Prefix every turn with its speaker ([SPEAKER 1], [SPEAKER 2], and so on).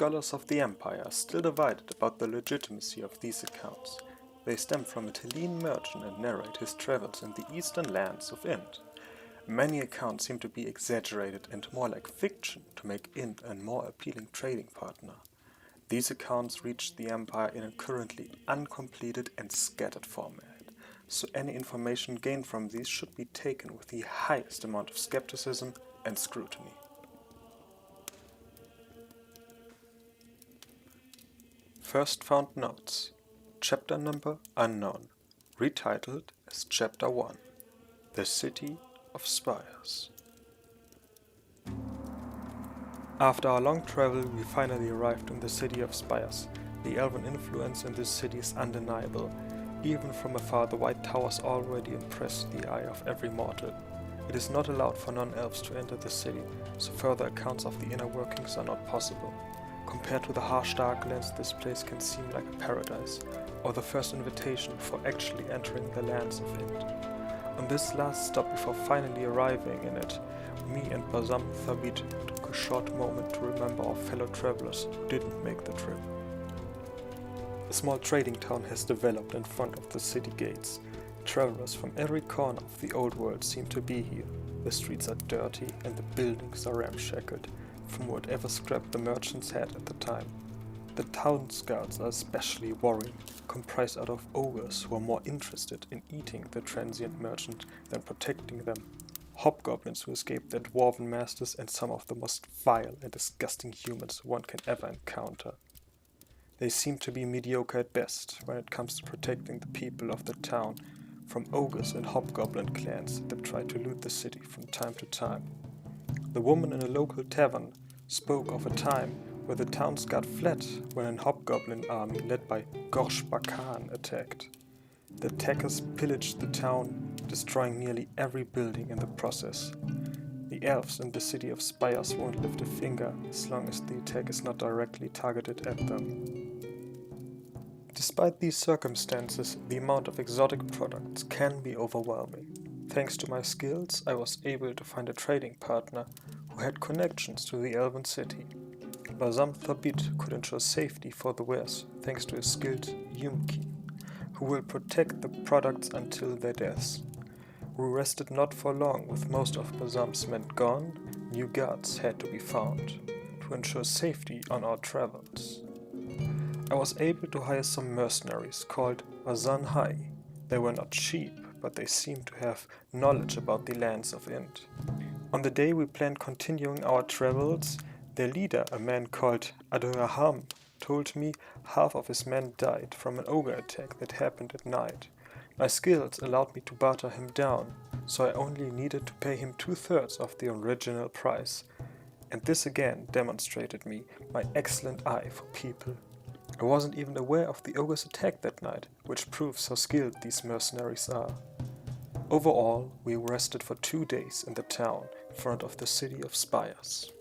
[SPEAKER 1] Scholars of the Empire are still divided about the legitimacy of these accounts. They stem from a Tellene merchant and narrate his travels in the eastern lands of Ind. Many accounts seem to be exaggerated and more like fiction to make Ind a more appealing trading partner. These accounts reached the Empire in a currently uncompleted and scattered format, so any information gained from these should be taken with the highest amount of skepticism and scrutiny. First found notes. Chapter number unknown, retitled as Chapter 1, The City of Spires. After our long travel, we finally arrived in the city of Spires. The elven influence in this city is undeniable. Even from afar, the white towers already impress the eye of every mortal. It is not allowed for non-elves to enter the city, so further accounts of the inner workings are not possible. Compared to the harsh darklands, this place can seem like a paradise, or the first invitation before actually entering the lands of Ind. On this last stop before finally arriving in it, me and Bazam Thabit took a short moment to remember our fellow travelers who didn't make the trip. A small trading town has developed in front of the city gates. Travelers from every corner of the old world seem to be here. The streets are dirty and the buildings are ramshackle from whatever scrap the merchants had at the time. The town's guards are especially worrying, comprised out of ogres who are more interested in eating the transient merchant than protecting them, hobgoblins who escaped their dwarven masters, and some of the most vile and disgusting humans one can ever encounter. They seem to be mediocre at best when it comes to protecting the people of the town from ogres and hobgoblin clans that try to loot the city from time to time. The woman in a local tavern spoke of a time where the town's guard fled when a hobgoblin army led by Gorsh Bakan attacked. The attackers pillaged the town, destroying nearly every building in the process. The elves in the city of Spires won't lift a finger as long as the attack is not directly targeted at them. Despite these circumstances, the amount of exotic products can be overwhelming. Thanks to my skills, I was able to find a trading partner who had connections to the elven city. Bazam Thabit could ensure safety for the wares thanks to a skilled Yumki, who will protect the products until their deaths. We rested not for long. With most of Bazam's men gone, new guards had to be found to ensure safety on our travels. I was able to hire some mercenaries called Azan Hai. They were not cheap, but they seemed to have knowledge about the lands of Ind. On the day we planned continuing our travels, their leader, a man called Adoraham, told me half of his men died from an ogre attack that happened at night. My skills allowed me to barter him down, so I only needed to pay him 2/3 of the original price. And this again demonstrated me my excellent eye for people. I wasn't even aware of the ogre's attack that night, which proves how skilled these mercenaries are. Overall, we rested for 2 days in the town in front of the city of Spires.